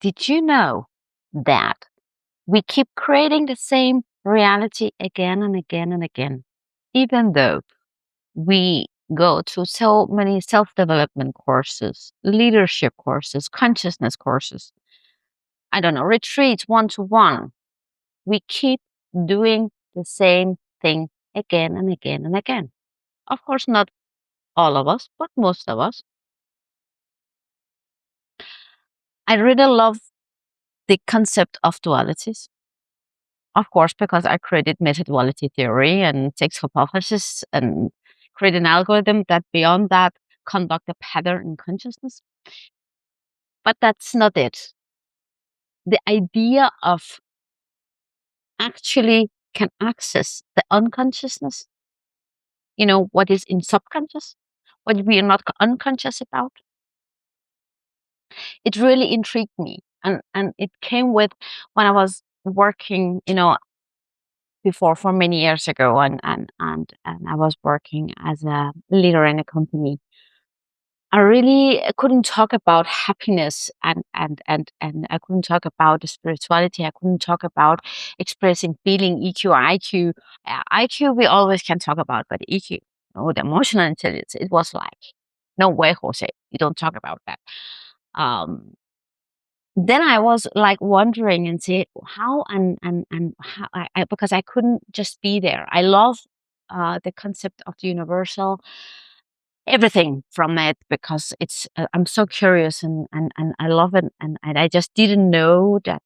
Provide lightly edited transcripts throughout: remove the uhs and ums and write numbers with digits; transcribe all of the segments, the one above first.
Did you know that we keep creating the same reality again and again and again, even though we go to so many self development courses, leadership courses, consciousness courses, I don't know, retreats, one to one? We keep doing the same thing again and again and again. Of course, not all of us, but most of us. I really love the concept of dualities. Of course, because I created meta duality theory and six hypotheses and create an algorithm that beyond that conduct a pattern in consciousness. But that's not it. The idea of actually can access the unconsciousness, what is in subconscious, what we are not unconscious about. It really intrigued me. And it came with when I was working, before for many years ago, and I was working as a leader in a company. I really couldn't talk about happiness and I couldn't talk about the spirituality. I couldn't talk about expressing feeling, EQ, IQ. IQ we always can talk about, but EQ, the emotional intelligence, it was like, no way, Jose, you don't talk about that. Then I was like wondering and say how and how because I couldn't just be there. I love the concept of the universal, everything from it, because it's I'm so curious and I love it, and I just didn't know that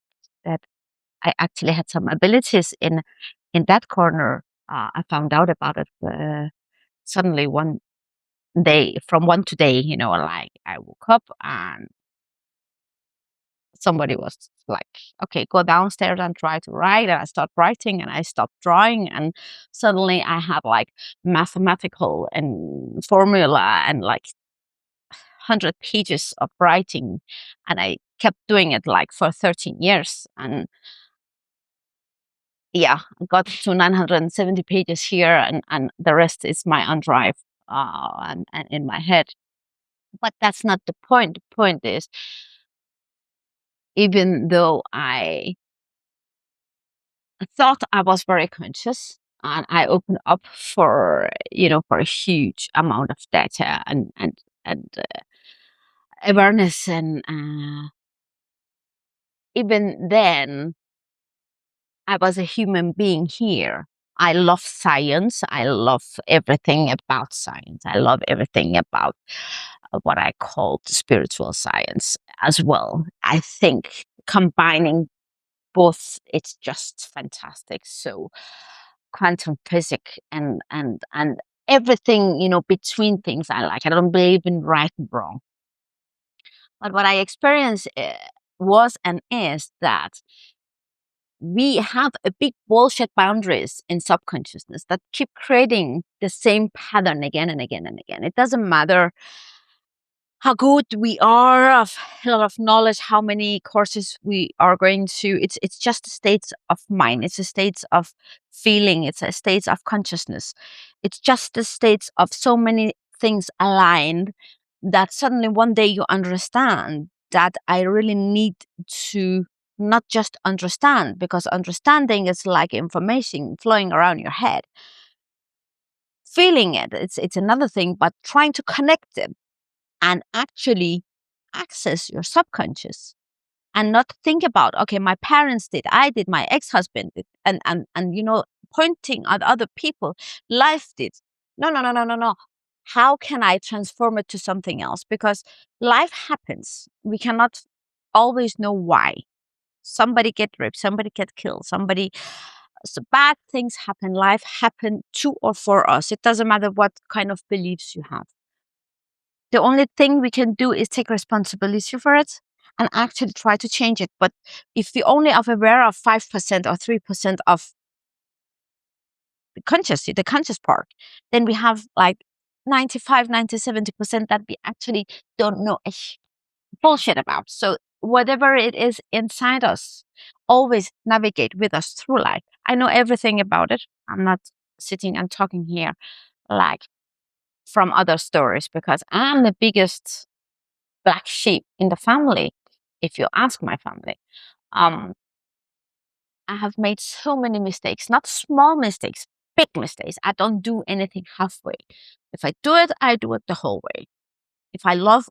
I actually had some abilities in that corner. I found out about it suddenly one day, from one today. Like I woke up and somebody was like, okay, go downstairs and try to write. And I start writing and I stopped drawing. And suddenly I had like mathematical and formula and like 100 pages of writing. And I kept doing it like for 13 years. And yeah, I got to 970 pages here, and the rest is my OneDrive and in my head. But that's not the point. The point is, even though I thought I was very conscious and I opened up for a huge amount of data and awareness, and even then I was a human being here. I love science. I love everything about science. I love everything about what I call spiritual science as well. I think combining both, it's just fantastic. So quantum physics and everything, between things I like. I don't believe in right and wrong. But what I experienced was and is that we have a big bullshit boundaries in subconsciousness that keep creating the same pattern again and again and again. It doesn't matter how good we are of a lot of knowledge, how many courses we are going to. It's just a state of mind. It's a state of feeling. It's a state of consciousness. It's just a state of so many things aligned that suddenly one day you understand that I really need to not just understand, because understanding is like information flowing around your head. Feeling it, it's another thing, but trying to connect it and actually access your subconscious and not think about, okay, my parents did, I did, my ex-husband did, and pointing at other people, life did. No, no, no, no, no, no. How can I transform it to something else? Because life happens. We cannot always know why. Somebody get raped, somebody get killed, so bad things happen. Life happen to or for us. It doesn't matter what kind of beliefs you have. The only thing we can do is take responsibility for it and actually try to change it. But if we only are aware of 5% or 3% of the conscious part, then we have like 95, 90, 70% that we actually don't know a bullshit about. So whatever it is inside us, always navigate with us through life. I know everything about it. I'm not sitting and talking here like from other stories, because I'm the biggest black sheep in the family. if you ask my family. Um, I have made so many mistakes, not small mistakes, big mistakes. I don't do anything halfway. If I do it, I do it the whole way. If I love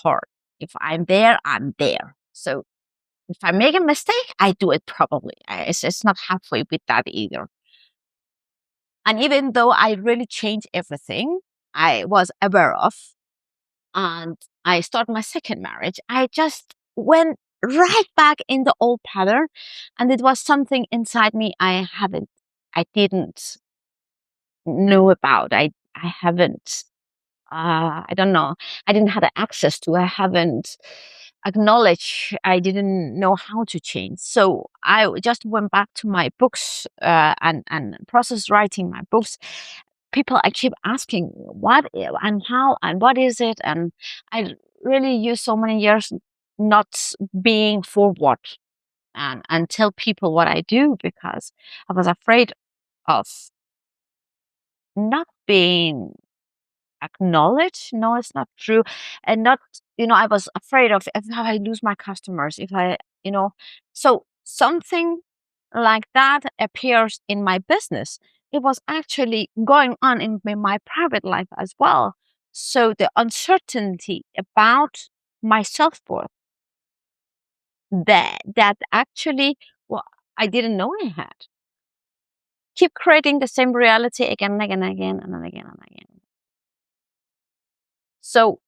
hard. If I'm there, I'm there. So if I make a mistake, I do it probably. It's not halfway with that either. And even though I really changed everything I was aware of, and I started my second marriage, I just went right back in the old pattern. And it was something inside me I didn't know about. I haven't, I don't know, I didn't have the access to, I haven't acknowledged, I didn't know how to change. So just went back to my books, and process writing my books. People, I keep asking and how and what is it, and I really used so many years not being forward and tell people what I do, because I was afraid of not being acknowledged. No, it's not true. And not, I was afraid of if I lose my customers, if I, so something like that appears in my business. It was actually going on in my private life as well. So the uncertainty about my self-worth, that actually, well, I didn't know I had. Keep creating the same reality again and again and again and again and again. So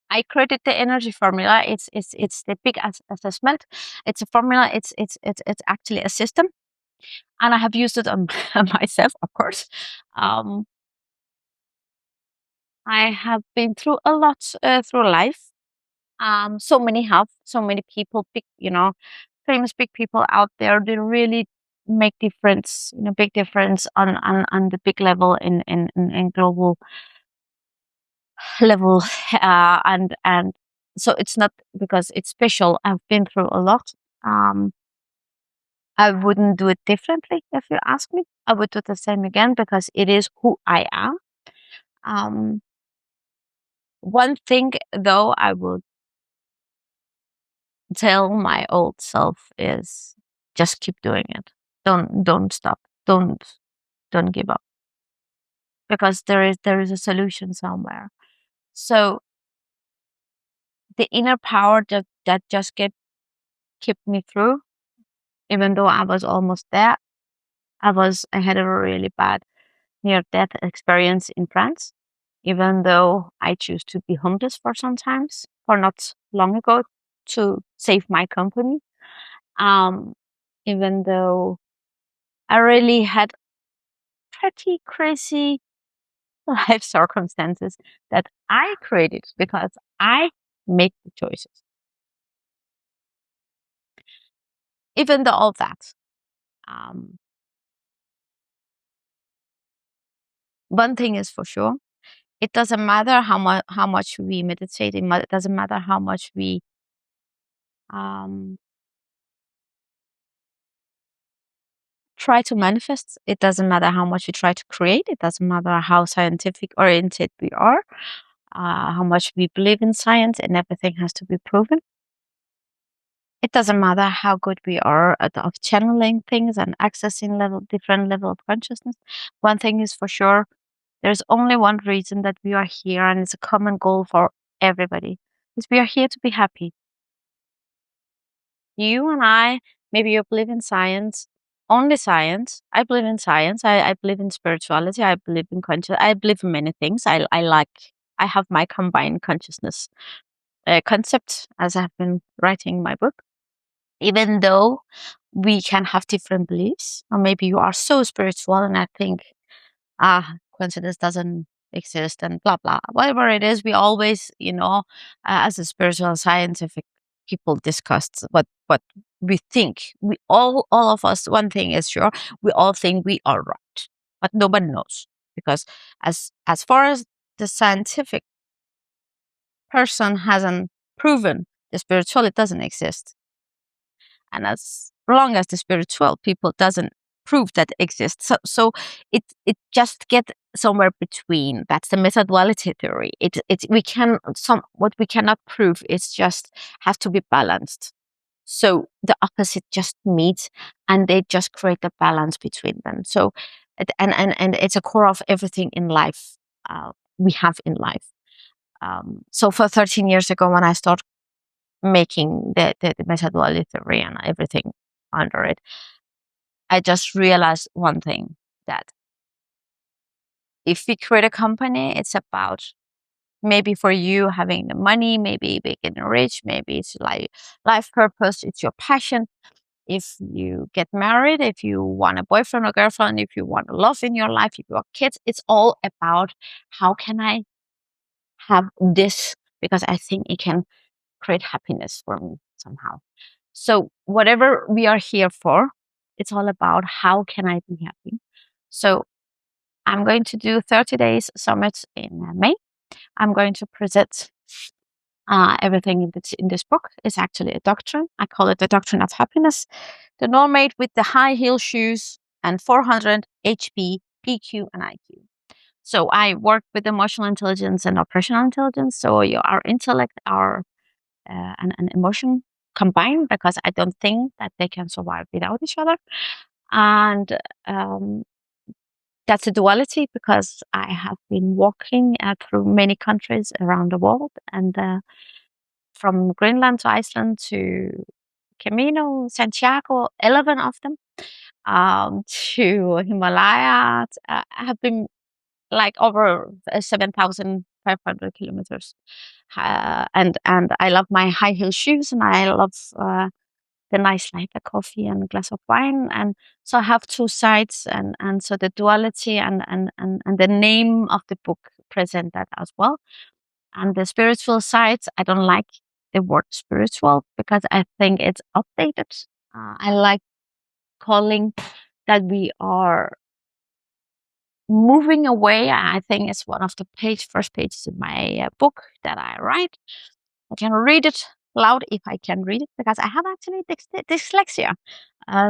I created the energy formula. It's the big assessment. It's a formula. It's actually a system, and I have used it on myself, of course. Um, I have been through a lot through life. So many people, big, famous big people out there. They really make difference, big difference on the big level in global level, and so it's not because it's special. I've been through a lot. um I wouldn't do it differently. If you ask me, I would do the same again, because it is who I am. um One thing though I would tell my old self is, just keep doing it. Don't stop. Don't give up, because there is a solution somewhere. So the inner power that just kept me through, even though I was almost there. I had a really bad near death experience in France, even though I choose to be homeless for sometimes, for not long ago, to save my company. Um, Even though I really had pretty crazy life circumstances that I created because I make the choices. Even though all that, um, one thing is for sure: it doesn't matter how much we meditate. It doesn't matter how much we um, try to manifest. It doesn't matter how much we try to create. It doesn't matter how scientific oriented we are, how much we believe in science, and everything has to be proven. It doesn't matter how good we are at of channeling things and accessing different level of consciousness. One thing is for sure: there's only one reason that we are here, and it's a common goal for everybody. Is we are here to be happy. You and I, maybe you believe in science, only science. I believe in science. I believe in spirituality. I believe in conscious. I believe in many things. I have my combined consciousness concept, as I have been writing my book. Even though we can have different beliefs, or maybe you are so spiritual and I think, coincidence doesn't exist and blah blah, whatever it is. We always, as a spiritual scientific people, discussed what we think. We all of us, one thing is sure: we all think we are right, but nobody knows, because as far as the scientific person hasn't proven the spiritual, it doesn't exist. And as long as the spiritual people doesn't prove that it exists. So it just get somewhere between. That's the meta duality theory. It we can some what we cannot prove is just has to be balanced. So the opposite just meets, and they just create a balance between them. So and it's a core of everything in life we have in life. So for 13 years ago, when I started making the meta duality theory and everything under it, I just realized one thing, that if we create a company, it's about maybe for you having the money, maybe getting rich, maybe it's like life purpose, it's your passion. If you get married, if you want a boyfriend or girlfriend, if you want love in your life, if you want kids, it's all about how can I have this, because I think it can create happiness for me somehow. So whatever we are here for, it's all about how can I be happy. So I'm going to do 30 days summit in May. I'm going to present everything in this book. Is actually a doctrine. I call it the doctrine of happiness. The normate with the high heel shoes and 400 HP, PQ, and IQ. So I work with emotional intelligence and operational intelligence. So our intellect, our and emotion combined, because I don't think that they can survive without each other. And that's a duality, because I have been walking through many countries around the world, and from Greenland to Iceland to Camino, Santiago, 11 of them, to Himalaya. I have been like over 7,500 kilometers. And I love my high heel shoes, and I love the nice light, the coffee and a glass of wine. And so I have two sides, and so the duality and the name of the book present that as well. And the spiritual sides, I don't like the word spiritual because I think it's outdated. I like calling that we are moving away. I think it's one of the first pages in my book that I write. I can read it loud if I can read it, because I have actually dyslexia.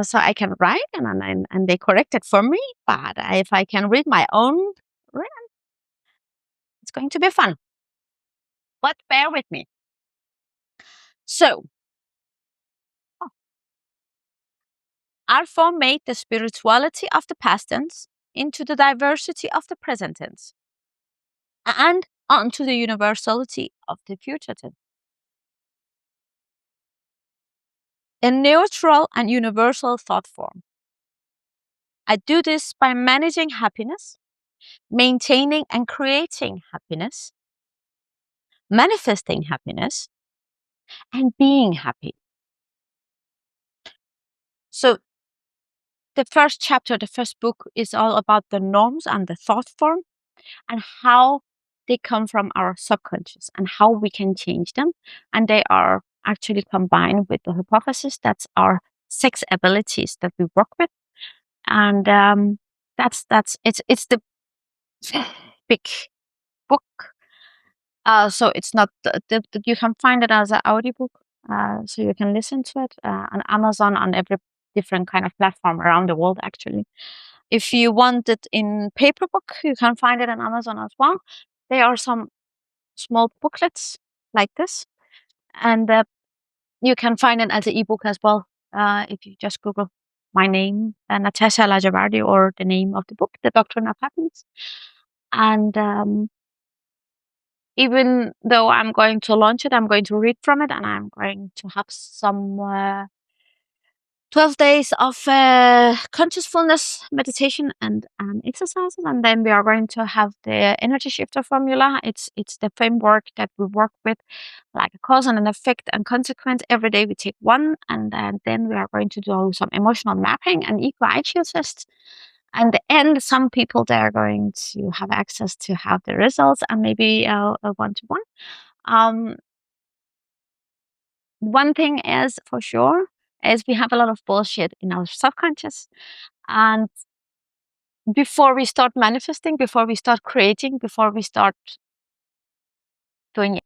So I can write and they correct it for me. But if I can read my own, it's going to be fun. But bear with me. So, Alpha made the spirituality of the past tense into the diversity of the present tense, and onto the universality of the future tense. A neutral and universal thought form. I do this by managing happiness, maintaining and creating happiness, manifesting happiness, and being happy. So the first chapter, the first book, is all about the norms and the thought form and how they come from our subconscious and how we can change them. And they are actually combined with the hypothesis. That's our six abilities that we work with. And it's the big book. So it's not you can find it as an audiobook, so you can listen to it on Amazon, on every different kind of platform around the world. Actually, if you want it in paper book, you can find it on Amazon as well. There are some small booklets like this, and you can find it as an ebook as well. If you just Google my name, Natasha Lajavardi, or the name of the book, The Doctrine of Happiness. And even though I'm going to launch it, I'm going to read from it, and I'm going to have some 12 days of consciousness meditation and exercises. And then we are going to have the energy shifter formula. It's the framework that we work with, like a cause and an effect and consequence. Every day we take one, and then we are going to do some emotional mapping and eco IQ tests. And the end, some people, they're going to have access to have the results, and maybe a one-to-one. One thing is for sure is we have a lot of bullshit in our subconscious. And before we start manifesting, before we start creating, before we start doing